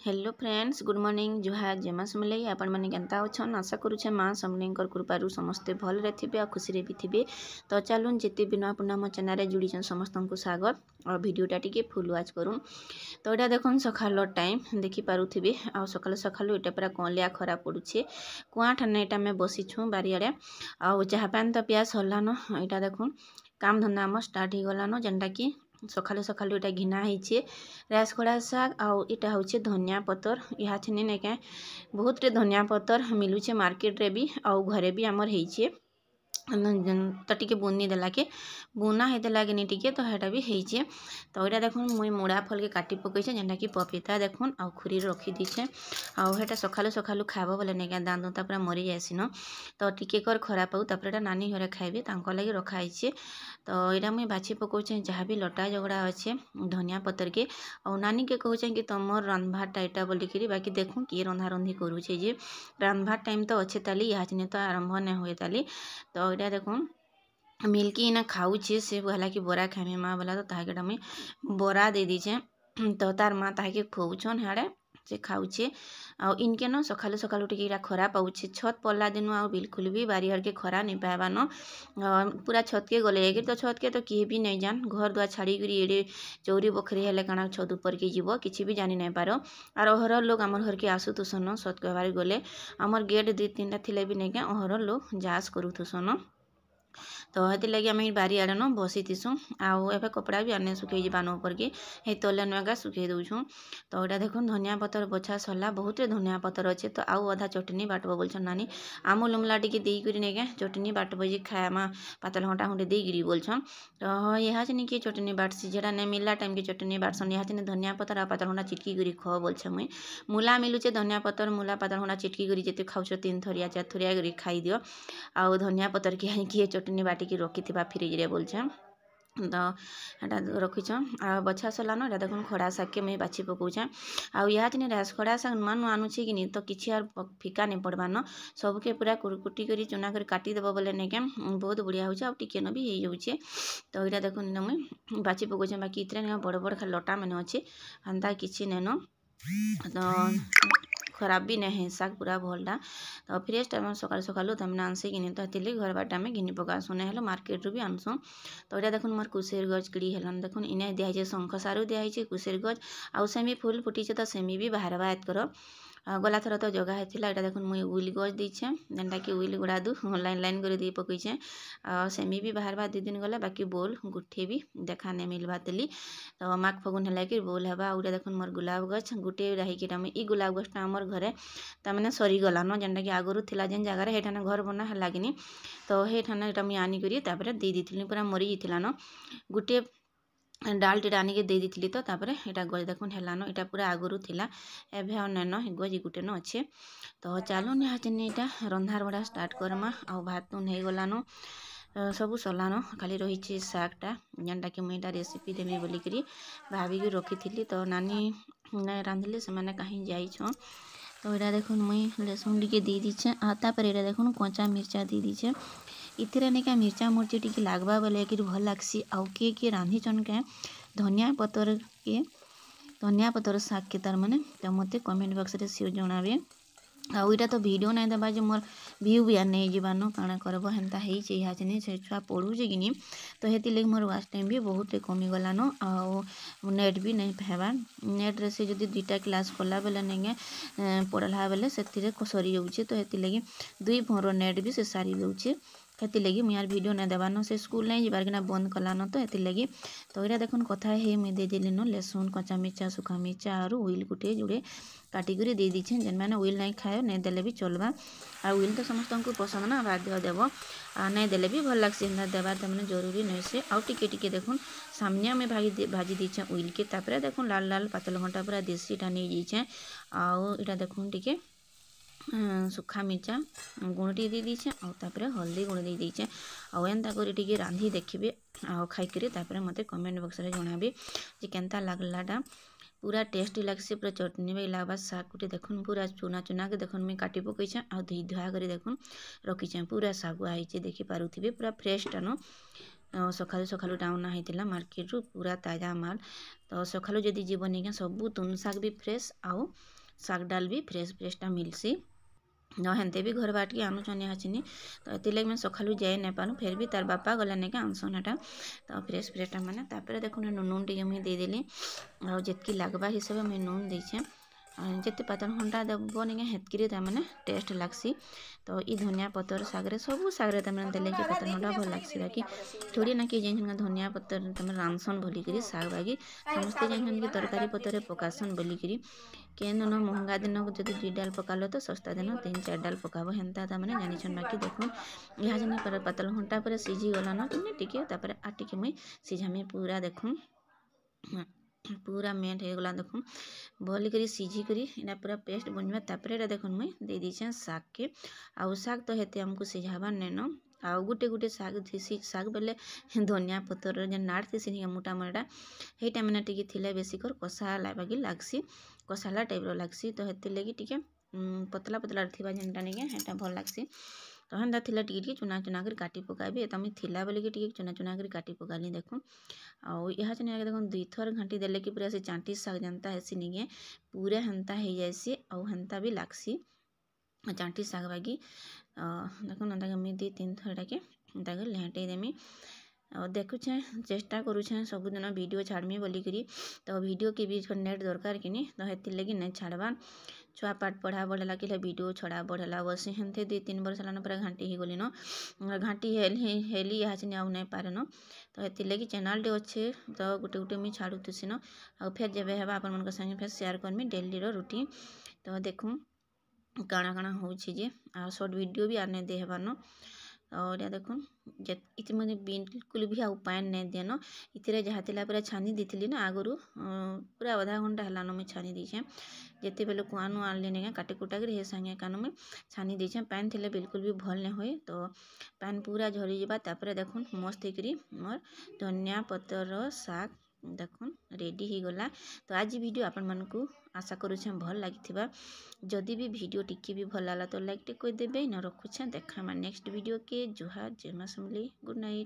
Hello friends, good morning. जुहार जेमा समलई आपण मैंने केनता अच्छन। आशा करुचे माँ समलेंकर कृपारू समस्ते भल थे आ खुशी भी थे। तो चलून जिते भी नुआ पुना मो चैनल जुड़ीछन समस्त को स्वागत और वीडियोटा टी फुल वाच करूँ। तो यहाँ देखुन सकाल टाइम देखिपे आ सकाल सकाल यहाँ पूरा कलिया खरा पड़ुछे। कुआ ठाने यहाँ आम बसीछुँ बारियाड़े आ चाह पान तो पिया सरलान। यहाँ देखुन काम धंदा आम स्टार्ट हो गलान जेनटा कि सकालू सकालू यहाँ घिना होइछे राइस खड़ा शाग आउ इटा होचे धनिया पतर। यहाँ छेने नेके बहुत धनिया पतर मिलूचे मार्केट रे भी आउ घरे भी आमर होइछे। तो टी बुनी देला के बुना होता कि टी तो यहाँ भी होइछे। तो यहाँ देखुन मुई मुड़ा फल के काटी पकईछे जेनटा कि पपीता देखुन आउ खुरी रखी दीछे। आउ हेटा सकालू सकालू खाइब बोले नेका दांत दुता पूरा मरी जाएसिन। तो टिके कर खराब आउ तापर नानी घरे खाइबे तांको लगी रखाइछे। तो यहाँ मुई बाछी पकाउछे जहाँ भी लटा झगड़ा अच्छे धनिया पतर के और नानी के कहूचे कि तुमर रंधभाटा यहाँ बोलिकी बाकी देखूँ किए रंधा रंधी करुचे जे रंधभाट टाइम तो अच्छे ताली यहाँ तो आरंभ नहीं हुए ताली। तो यहाँ देखूँ मिल्की इना खाऊे से कहला कि बरा खाइमे माँ बोला तो ताके मुई बरा दे दीचे। तो तार माँ ताके खुआउछन हाड़े से खाऊे आउ इनके न सकालू सकालू टिके खरा पाऊे छत पड़ला दिन आ बिल्कुल भी बारियाड़ के खरा नहीं पाएबान पूरा छत के गले तो छत के तो किए भी नहीं जान घर दुआ छाड़ी एड़े चौरी बखरी हेले काना छत ऊपर के जीव किसी भी जानी नहीं पार। आर अहर लोग आमर घर के आसुथुसन सत कहबार गले आमर गेट 2-3टा थिले भी नहीं क्या अहर लोग जास करुथुसन। तो हेती लगी आम बारी आड़े न बसी थीसुँ आउ एवं कपड़ा भी आने सुखे बान ऊपर के हे तले नुआगा सुखे दौछुँ। तो यहाँ देखो धनिया पतर बछा सरला बहुत धनिया पतर अच्छे। तो आउ अधा चटनी बाटब बोलछन नानी आम लुमला टी देकर नहीं चटनी बाटब जे खाया पातल घंटा खुंटे देगिरी बोलछन। तो यहाँ से किए चटनी बाटसी जेटा नहीं मिलला टाइम के चटनी बाटसन यहाँ से धनिया पतर आ पातल घंटा चिटकी कर खो बोलछे मुई मूला मिलुचे धनिया पतर मूला पातल घंटा चिटकी कर जिते खाऊछ 3 थरिया 4 थरिया कर खाई दियो आउ धनिया पतर किए चटनी बाटिकी रखी फ्रिज रे बोलछे। तो यहाँ रखीछ आ बछा सरलान यहाँ देखो खड़ा शाग के मुझे बाछी पकाउछे आउ यहाँ दिन रास खड़ा शाग नुआ नुआ आनुछे कि तो किसी आर फिका नहीं पड़बान सबके पूरा कुटी कर चुना कर काटिदेव बोले नहीं क्या बहुत बढ़िया होचे आउ टिके न भी हो जाऊे। तो यहाँ देखो मुझे बाछी पकाउछे बाकी इतने बड़ बड़ खाली लटा मैंने अच्छे अंता किसी नहीं तो खराब भी नहीं है शाग पूरा भलटा। तो फ्रेश टाइम सकाल सकालू तमें आनसे कि तो हेल्ले घर बाट आम घिनी पकासुँ ना हेलो मार्केट भी आनसुँ। तो यहाँ देखुन मोर कुसेर गज किड़ी हेलान देखुन इन्हें दिखाई शंख सारू दिखाई कुसेर गज आउ सेमी फुल फुटीचे तो सेमी भी बाहर एत कर गला थर तो जगह होता यहाँ देखुन मुझे उइल गज दीछे जेनटा कि उइल गुड़ा दू लाइन लाइन कर दी पकईछे सेमी भी बाहर 2 दिन गला बाकी बोल गुठे भी देखा नहीं मिलवा तेली। तो माघ फगुन है कि बोल हवा आउटा देखुन मोर गुलाब गछ गुटे रहीकि ई गुलाब गछटा आमर घरे तमें सरीगलान जेनटा कि आगुरी थिला जेन जगार हेठाने घर बना है लगिनी। तो हेठाने यहाँ मुझे आनिक दे दी पूरा मरी जाइलान गुटे डाल टी आनिक दे दी तो यहाँ गज देखुन हेलान यहाँ पूरा आगुरी थिला एभे नैन गज गुटे न अच्छे। तो चलुन यहाँ यहाँ रंधार बड़ा स्टार्ट करमा आउ भात तुन हो गलान सबू सरलान खाली रही शागटा जेनटा कि मुझे रेसिपी देवी बोलिकी भाविकी रखी थी। तो नानी रांधिले से मैंने कहीं जाइछन। तो यहाँ देखुन मुई लहसुन टी दे दीछे आतापर यहाँ देखुन कच्चा मिर्चा दे दीछे इतने नहीं मिर्चा मुर्ची टी लागबा बोले कि भल लगसी आउ किए रांधिचन के धनिया पतर शाग के तार मैंने तो मत कमेंट बॉक्स रे सियो जनाबे। आउ इटा तो वीडियो नहीं देबा जो मोर व्यू भी नहीं जीवान काଣା करब हेन्ता होइछे यहाँ से छुआ पढ़ुचे कि तो हेती लगे मोर वाच टाइम भी बहुत कमिगलान आउ नेट भी नहीं पाइबा नेट रे से जदि 2टा क्लास कला बेले नहीं पढ़ला बेले से सरी जाऊे। तो हेती लगे 2 फोन नेट भी से सारी जाऊे हेती लगी मुझे यार वीडियो नहीं देवान से स्कूल नहीं जीवार कि बंद कलान तो हेती लगी। तो यहाँ देखुन कथा है मुझे दे दिली न लहसुन कच्चा मिर्चा सुखा मिर्चा और उइल गुटे जुड़े काटिक दे दीछे जेन मैंने उइल नहीं खाए नहीं देले भी चलवा आ उइल तो समस्त को पसंद ना बाध्य देव आ नहीं देले भी भल लग्सी देवार तमें जरूरी नहीं से आउ टिके देखुन सामने में भाजी दीछे उइल के तापर देखुन लाल लाल पातल घंटा पूरा देसीटा नहीं जाइछे आउ यहाँ देखुन टिके सुखा मिर्चा गुण टी दे दीछे आउे हल्दी गुण दे दीछे आउ एंता कर रांधि देखिए आउ खाई तापर मत कमेंट बॉक्स रे जनाबे जे केनता लागलाटा पूरा टेस्टी लगसी पूरा चटनी भी लगवा शाग गुटे देखुन पूरा चुना चुना के देखुन मुझे काटी पकईछे आ धोई धुआ कर देखुन रखीचे पूरा शागुआ होइछे देखिपारुथिबे पूरा फ्रेश टान सकालू सकालू टाउन होता मार्केट रू पूरा ताजा माल। तो सकालू जदि जीवन निका सब तुन शाग भी फ्रेश आउ शाग डाल भी फ्रेश फ्रेशटा मिलसी। न हेन्ते भी घर बाट के आनुचन हाचिनी। तो ये मैं सकालू जाए नहीं पारू फिर भी तार बापा गला नहीं आनसन एटा। तो फ्रेश फ्रेशटा मैंने तापर देखो नून टे मुझे देदेली आ जितकी लगवा हिसाब से मुझे नून देछे। जिते पातल घंटा देव नहीं हेतकी मैंने टेस्ट लगसी। तो ये धनिया पतर सागरे सब सागरे तमें देले कि पातल घंटा भल लगसी। बाकी थोड़ी ना कि जान धनिया पतर तमें रांधसन बोलिकी साग बागी समस्ते जान कि तरकारी पतर पकासन बोलिकी के दिन महंगा दिन जब 2 डाल पकाल तो सस्ता दिन 3-4 डाल पकाब हेन्ता मैंने जानी। बाकी देखो यहाँ जन पातल घंटा पर सीझी गलान टिके टिके मुई सीझामी पूरा देखूँ पूरा मेट हो गला देखूँ भल कर सीझी कर इना पूरा पेस्ट बनवा। तापर देखो मुई दे दीछे शाग के आउ शाग तो हेते हमको सीझाबार नेन आउ गुटे गुटे शाग थीसी शाग बेले धनिया पतर जे नाड़ थीसी मोटा मोटा हेटा मैंने टिके थिले बेसी कर कषाला बागी लागसी कषाला टाइप लागसी। तो हेती लगी टिके पतला पतला थिबा जेनटा नहीं हेटा भल लागसी। तो हेन्ता थिला टिके चुना चुना कर काटी पकाबी तो मुझे थिला बोलिकी टिके चुना चुना कर काटी पकाली देखो। आउ यहाँ चुना देखो 2 थर घाटी देले कि पूरा से चांटी शाग जनता हेसी नहीं पूरा हेन्ता हो जाएसी आउ हेन्ता भी लागसी चांटी शाग बागी। देखो ना मुझे 2-3 थर टाके लेहटे देमी और देखुछे चेष्टा करुछे सबुदिन वीडियो छाड़मी बोलिकी। तो वीडियो के भी नेट दरकार कि तो हेती लगी नहीं छाड़बार छुआ पाठ पढ़ा बढ़ेला कि वीडियो छड़ा बढ़ेला बस हेन्ते 2-3 वर्ष लान पूरा घाटी हो गली न घाटी हेली यहाँ से आउ नहीं पारे न। तो हेती लगी चैनल टे अच्छे तो गुटे गुटे मुझे छाड़ुसी न आ फिर जब है आपण मन संगे फिर शेयर करमी डेली रूटीन। तो देखूँ काଣା काଣା होउछि जे आ शॉर्ट वीडियो भी आने दे हेबार न। और या देखो इति मैंने बिल्कुल भी आउ पान नहीं देन इतरे जहाँ थिला पूरा छानी दी ना आगु पूरा आधा घंटा है मुझे छानी दीछे जिते बेले कुआनु आनली नहीं काटी कुटाक हे संगे कान मुझे छानी दीछे पैन थिले बिल्कुल भी भल नहीं हुए। तो पैन पूरा झरी जावा तापर देखो मस्त होकर मोर धनिया पतर शाग देखो रेडी हो गला। तो आज वीडियो आपण मानकू आशा करुछे भल लगी जदि भी वीडियो टिके भी भल लगा तो लाइक टे कोई देबे न रखुछे देखा नेक्स्ट वीडियो के जुहार जय मां समलेई गुड नाइट।